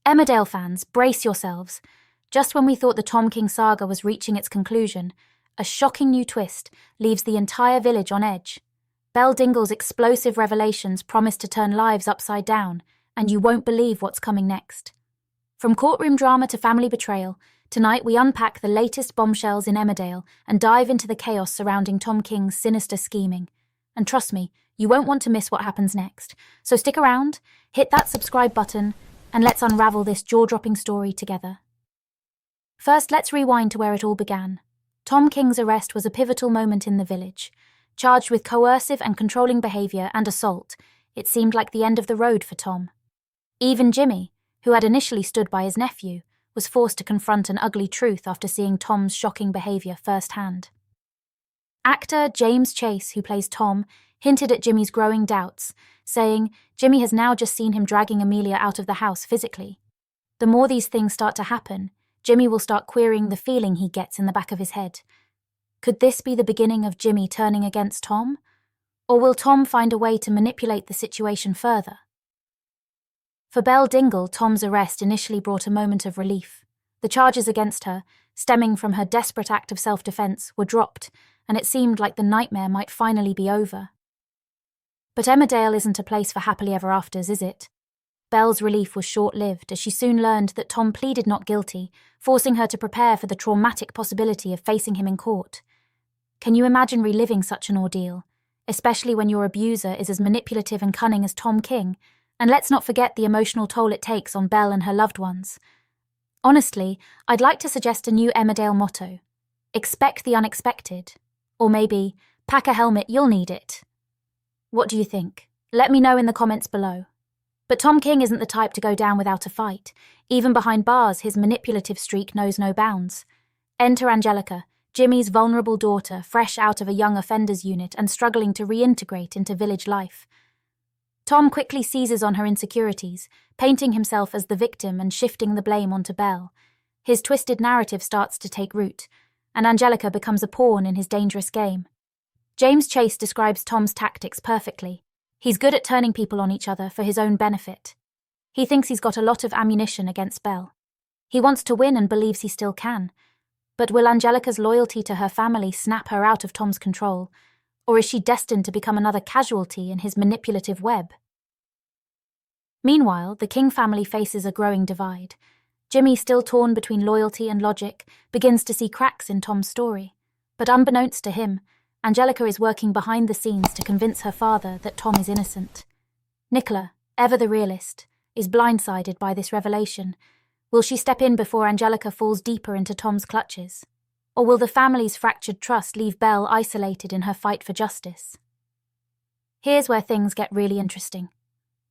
Emmerdale fans, brace yourselves. Just when we thought the Tom King saga was reaching its conclusion, a shocking new twist leaves the entire village on edge. Belle Dingle's explosive revelations promise to turn lives upside down, and you won't believe what's coming next. From courtroom drama to family betrayal, tonight we unpack the latest bombshells in Emmerdale and dive into the chaos surrounding Tom King's sinister scheming. And trust me, you won't want to miss what happens next. So stick around, hit that subscribe button, and let's unravel this jaw-dropping story together. First, let's rewind to where it all began. Tom King's arrest was a pivotal moment in the village. Charged with coercive and controlling behavior and assault, it seemed like the end of the road for Tom. Even Jimmy, who had initially stood by his nephew, was forced to confront an ugly truth after seeing Tom's shocking behavior firsthand. Actor James Chase, who plays Tom, hinted at Jimmy's growing doubts, saying Jimmy has now just seen him dragging Amelia out of the house physically. The more these things start to happen, Jimmy will start querying the feeling he gets in the back of his head. Could this be the beginning of Jimmy turning against Tom? Or will Tom find a way to manipulate the situation further? For Belle Dingle, Tom's arrest initially brought a moment of relief. The charges against her, stemming from her desperate act of self-defense, were dropped, and it seemed like the nightmare might finally be over. But Emmerdale isn't a place for happily ever afters, is it? Belle's relief was short-lived as she soon learned that Tom pleaded not guilty, forcing her to prepare for the traumatic possibility of facing him in court. Can you imagine reliving such an ordeal, especially when your abuser is as manipulative and cunning as Tom King? And let's not forget the emotional toll it takes on Belle and her loved ones. Honestly, I'd like to suggest a new Emmerdale motto: expect the unexpected. Or maybe, pack a helmet, you'll need it. What do you think? Let me know in the comments below. But Tom King isn't the type to go down without a fight. Even behind bars, his manipulative streak knows no bounds. Enter Angelica, Jimmy's vulnerable daughter, fresh out of a young offenders unit and struggling to reintegrate into village life. Tom quickly seizes on her insecurities, painting himself as the victim and shifting the blame onto Belle. His twisted narrative starts to take root, and Angelica becomes a pawn in his dangerous game. James Chase describes Tom's tactics perfectly. He's good at turning people on each other for his own benefit. He thinks he's got a lot of ammunition against Belle. He wants to win and believes he still can. But will Angelica's loyalty to her family snap her out of Tom's control? Or is she destined to become another casualty in his manipulative web? Meanwhile, the King family faces a growing divide. Jimmy, still torn between loyalty and logic, begins to see cracks in Tom's story. But unbeknownst to him, Angelica is working behind the scenes to convince her father that Tom is innocent. Nicola, ever the realist, is blindsided by this revelation. Will she step in before Angelica falls deeper into Tom's clutches? Or will the family's fractured trust leave Belle isolated in her fight for justice? Here's where things get really interesting.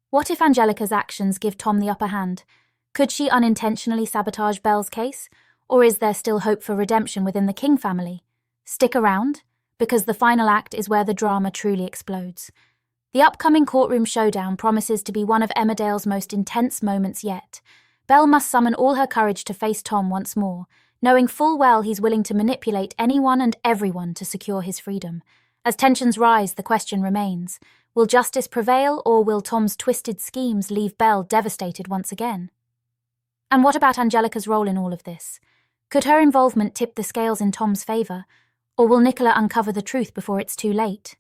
What if Angelica's actions give Tom the upper hand? Could she unintentionally sabotage Belle's case? Or is there still hope for redemption within the King family? Stick around, because the final act is where the drama truly explodes. The upcoming courtroom showdown promises to be one of Emmerdale's most intense moments yet. Belle must summon all her courage to face Tom once more, knowing full well he's willing to manipulate anyone and everyone to secure his freedom. As tensions rise, the question remains: will justice prevail, or will Tom's twisted schemes leave Belle devastated once again? And what about Angelica's role in all of this? Could her involvement tip the scales in Tom's favour, or will Nicola uncover the truth before it's too late?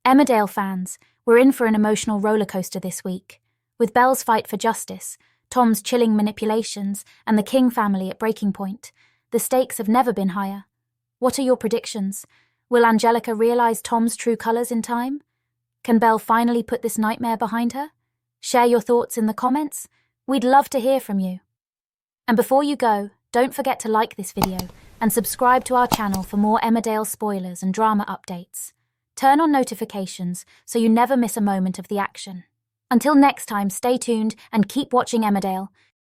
Emmerdale fans, we're in for an emotional rollercoaster this week. With Belle's fight for justice, Tom's chilling manipulations, and the King family at breaking point, the stakes have never been higher. What are your predictions? Will Angelica realise Tom's true colours in time? Can Belle finally put this nightmare behind her? Share your thoughts in the comments. We'd love to hear from you. And before you go, don't forget to like this video and subscribe to our channel for more Emmerdale spoilers and drama updates. Turn on notifications so you never miss a moment of the action. Until next time, stay tuned and keep watching Emmerdale.